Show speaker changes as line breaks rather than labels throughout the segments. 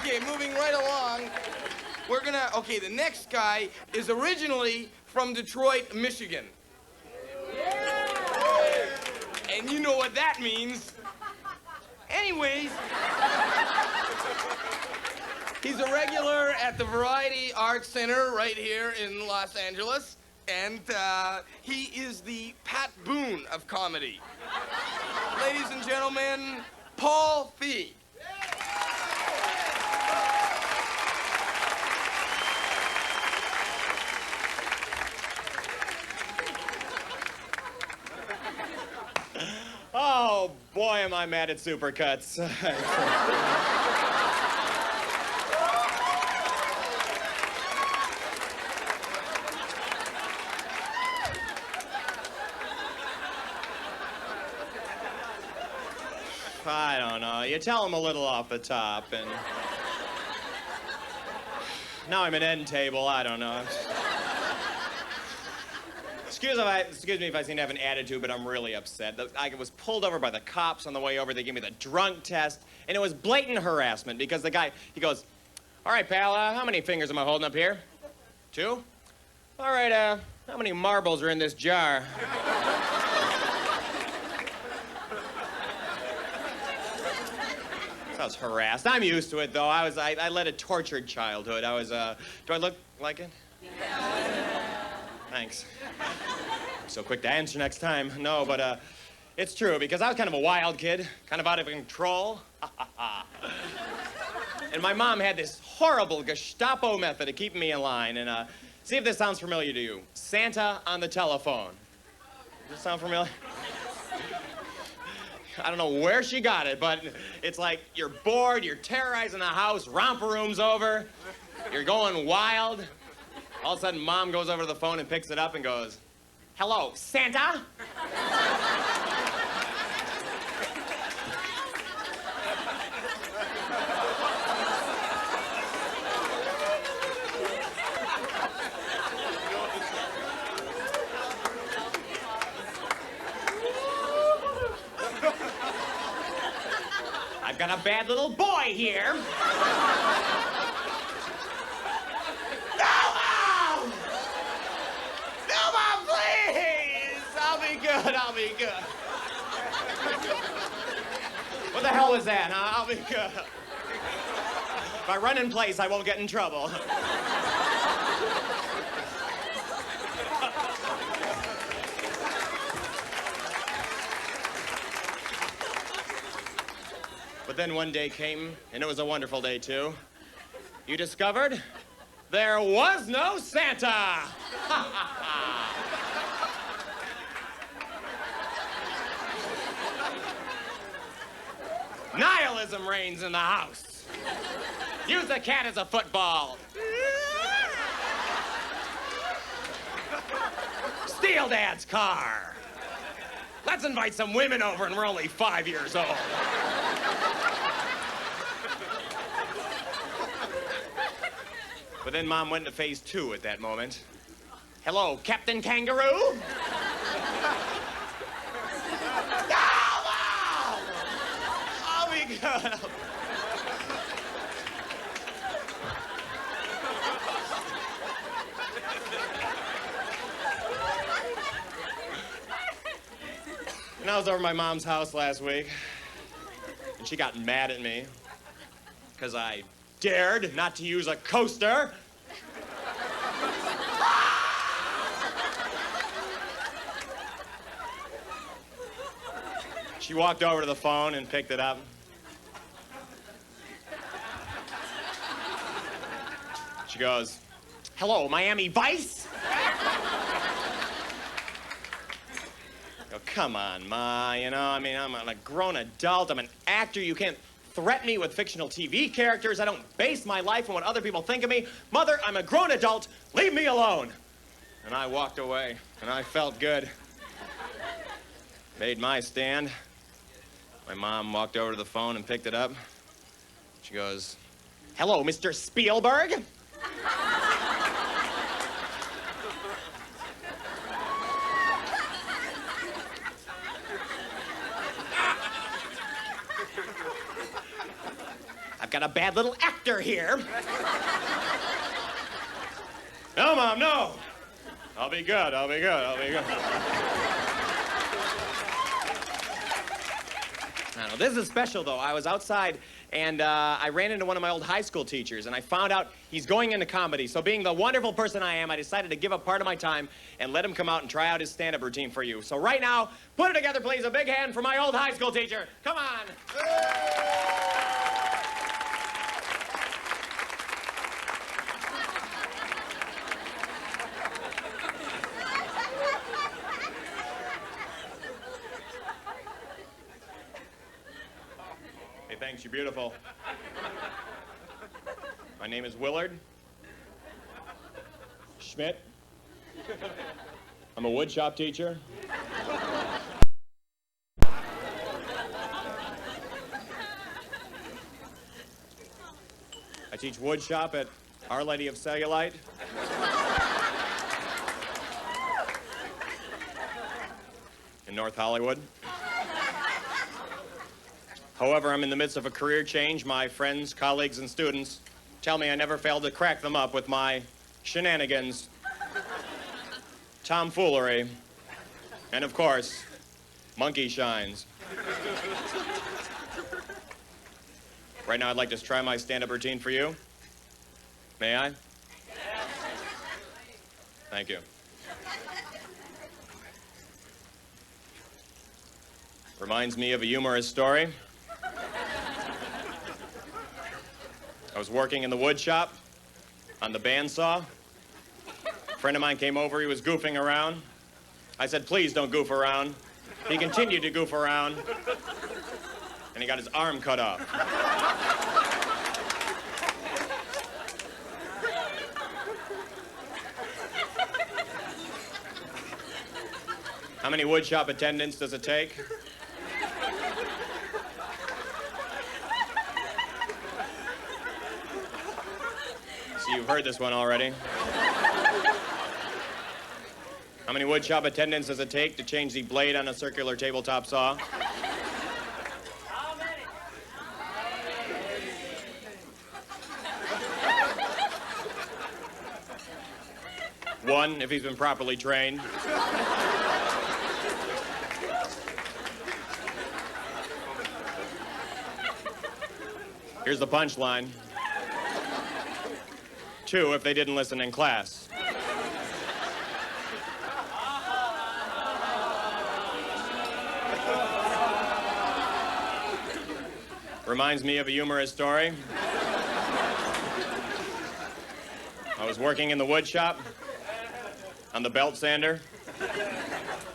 Okay, moving right along. Okay, the next guy is originally from Detroit, Michigan. And you know what that means. Anyways, he's a regular at the Variety Arts Center right here in Los Angeles. And he is the Pat Boone of comedy. Ladies and gentlemen, Paul Feig.
Oh, boy, am I mad at Supercuts. I don't know. You tell them a little off the top, and... Now I'm at end table. I don't know. Excuse me if I seem to have an attitude, but I'm really upset. I was pulled over by the cops on the way over. They gave me the drunk test, and it was blatant harassment because the guy, he goes, "All right, pal, how many fingers am I holding up here? 2? All right, how many marbles are in this jar?" I was harassed. I'm used to it, though. I led a tortured childhood. Do I look like it? Thanks. So quick to answer next time. No, but it's true, because I was kind of a wild kid, kind of out of control. And my mom had this horrible Gestapo method of keeping me in line. And see if this sounds familiar to you. Santa on the telephone. Does this sound familiar? I don't know where she got it, but it's like you're bored, you're terrorizing the house, romper room's over, you're going wild. All of a sudden, Mom goes over to the phone and picks it up and goes, "Hello, Santa?" I've got a bad little boy here. I'll be good. What the hell was that? I'll be good. If I run in place, I won't get in trouble. But then one day came, and it was a wonderful day, too. You discovered there was no Santa. Nihilism reigns in the house. Use the cat as a football. Steal Dad's car. Let's invite some women over and we're only 5 years old. But then Mom went into phase 2 at that moment. Hello, Captain Kangaroo? Good. And I was over at my mom's house last week, and she got mad at me because I dared not to use a coaster. She walked over to the phone and picked it up. She goes, "Hello, Miami Vice?" Oh, come on, Ma, you know, I mean, I'm a grown adult, I'm an actor, you can't threaten me with fictional TV characters, I don't base my life on what other people think of me. Mother, I'm a grown adult, leave me alone. And I walked away, and I felt good. Made my stand. My mom walked over to the phone and picked it up. She goes, "Hello, Mr. Spielberg?" I've got a bad little actor here. No, Mom, no. I'll be good, I'll be good, I'll be good. I don't know, this is special, though. I was outside, and I ran into one of my old high school teachers, and I found out he's going into comedy. So being the wonderful person I am, I decided to give up part of my time and let him come out and try out his stand-up routine for you. So right now, put it together, please. A big hand for my old high school teacher. Come on. Hey, thanks. You're beautiful. My name is Willard Schmidt. I'm a woodshop teacher. I teach woodshop at Our Lady of Cellulite. In North Hollywood. However, I'm in the midst of a career change. My friends, colleagues, and students tell me I never fail to crack them up with my shenanigans, tomfoolery, and of course, monkey shines. Right now, I'd like to try my stand-up routine for you. May I? Thank you. Reminds me of a humorous story. I was working in the wood shop on the bandsaw. A friend of mine came over, he was goofing around. I said, please don't goof around. He continued to goof around, and he got his arm cut off. How many wood shop attendants does it take? So you've heard this one already. How many wood shop attendants does it take to change the blade on a circular tabletop saw?
How many?
One, if he's been properly trained. Here's the punchline. Two, if they didn't listen in class. Reminds me of a humorous story. I was working in the wood shop on the belt sander. A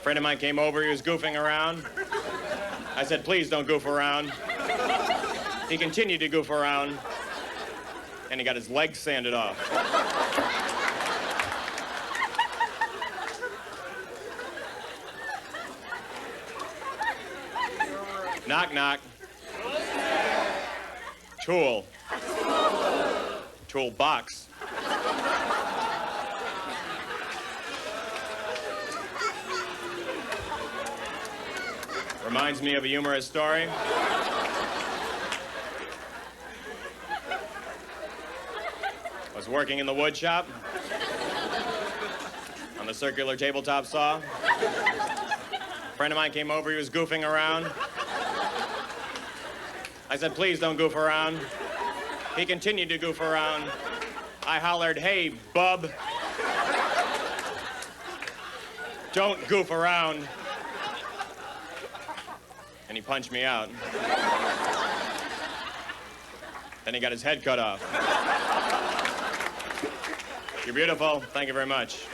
friend of mine came over, he was goofing around. I said, please don't goof around. He continued to goof around, and he got his legs sanded off. Knock, knock. Tool. Toolbox. Reminds me of a humorous story. I was working in the wood shop on the circular tabletop saw. A friend of mine came over, he was goofing around. I said, please don't goof around. He continued to goof around. I hollered, hey, bub. Don't goof around. And he punched me out. Then he got his head cut off. You're beautiful. Thank you very much.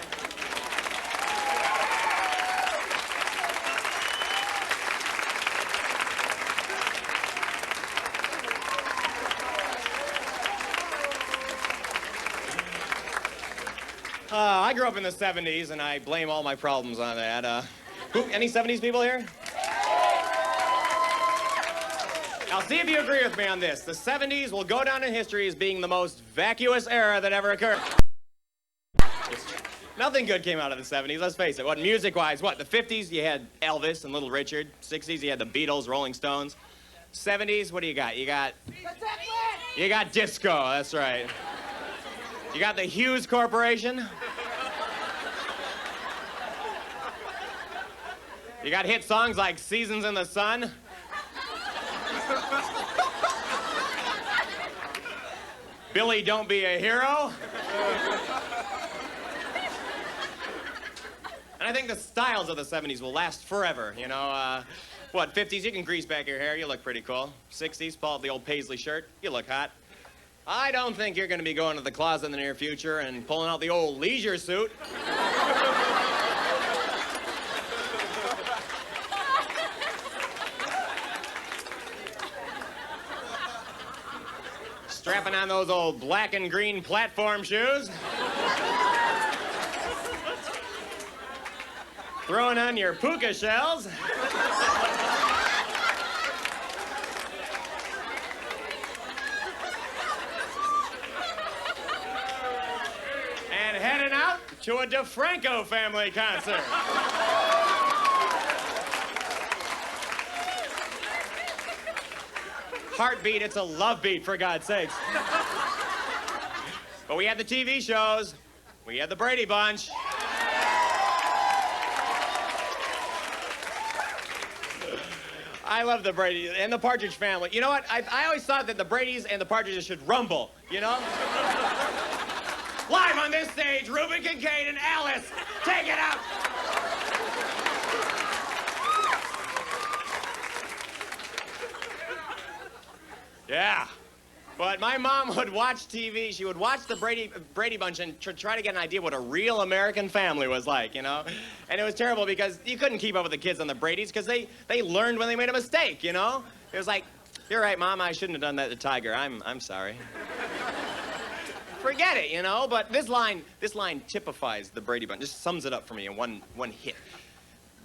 I grew up in the 70s, and I blame all my problems on that. Any 70s people here? I'll see if you agree with me on this. The 70s will go down in history as being the most vacuous era that ever occurred. Nothing good came out of the 70s, let's face it. What, music-wise, what? The 50s, you had Elvis and Little Richard. 60s, you had the Beatles, Rolling Stones. 70s, what do you got? You got... You got disco, that's right. You got the Hughes Corporation. You got hit songs like Seasons in the Sun. Billy, Don't Be a Hero. And I think the styles of the 70s will last forever, you know. What, 50s, you can grease back your hair, you look pretty cool. 60s, pull out the old paisley shirt, you look hot. I don't think you're gonna be going to the closet in the near future and pulling out the old leisure suit. Strapping on those old black and green platform shoes. Throwing on your puka shells. And heading out to a DeFranco family concert. Heartbeat, it's a love beat, for God's sakes. But we had the TV shows. We had the Brady Bunch. I love the Brady and the Partridge Family. You know what? I always thought that the Bradys and the Partridges should rumble, you know? Live on this stage, Reuben Kincaid and Alice. Take it out. Yeah. But my mom would watch TV. She would watch the Brady Bunch and try to get an idea what a real American family was like, you know? And it was terrible because you couldn't keep up with the kids on the Bradys because they learned when they made a mistake, you know? It was like, you're right, Mom, I shouldn't have done that to Tiger. I'm sorry. Forget it, you know? But this line typifies the Brady Bunch, just sums it up for me in one hit.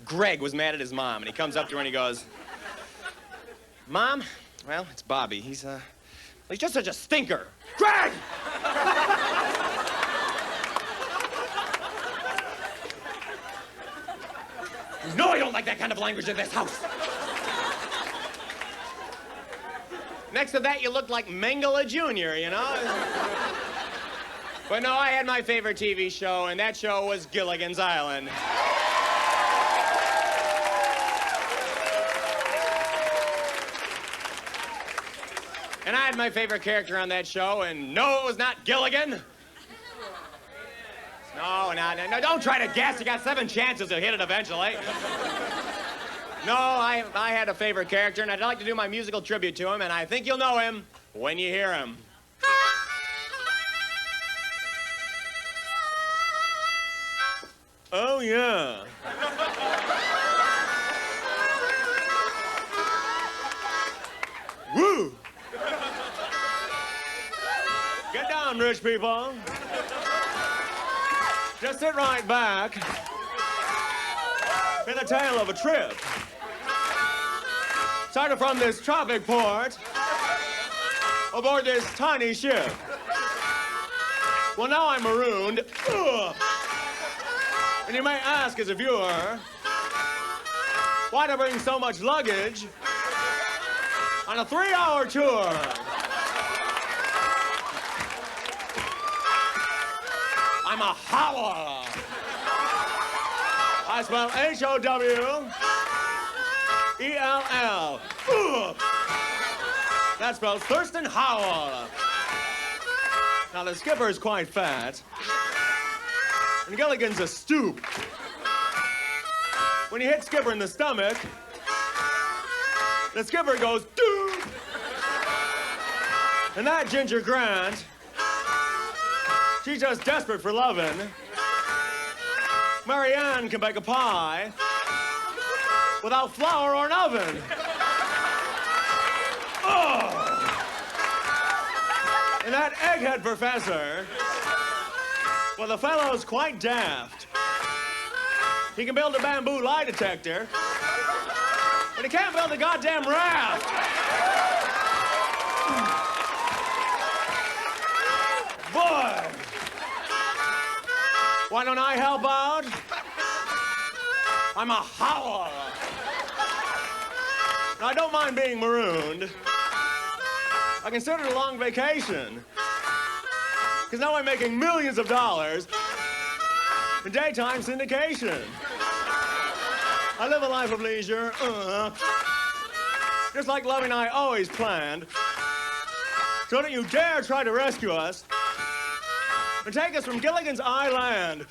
Greg was mad at his mom, and he comes up to her and he goes, Mom, well, it's Bobby. He's just such a stinker. Greg! No, I don't like that kind of language in this house. Next to that, you look like Mengele Jr., you know? But no, I had my favorite TV show, and that show was Gilligan's Island. And I had my favorite character on that show, and no, it was not Gilligan. No, don't try to guess. You got 7 chances to hit it eventually. No, I had a favorite character, and I'd like to do my musical tribute to him, and I think you'll know him when you hear him. Oh, yeah. Woo! Get down, rich people. Just sit right back. In the tail of a trip. Started from this tropic port. Aboard this tiny ship. Well, now I'm marooned. Ugh. And you may ask as a viewer, why to bring so much luggage on a 3-hour tour? I'm a howler. I spell H-O-W-E-L-L. That spells Thurston Howell. Now, the skipper's quite fat. And Gilligan's a stoop. When you hit Skipper in the stomach, the skipper goes, doop. And that Ginger Grant, she's just desperate for loving. Marianne can bake a pie without flour or an oven. Oh. And that egghead professor, well, the fellow's quite daft. He can build a bamboo lie detector, but he can't build a goddamn raft. Boy! Why don't I help out? I'm a howler. Now, I don't mind being marooned. I consider it a long vacation. Because now I'm making millions of dollars in daytime syndication. I live a life of leisure, just like Lovey and I always planned. So don't you dare try to rescue us and take us from Gilligan's Island.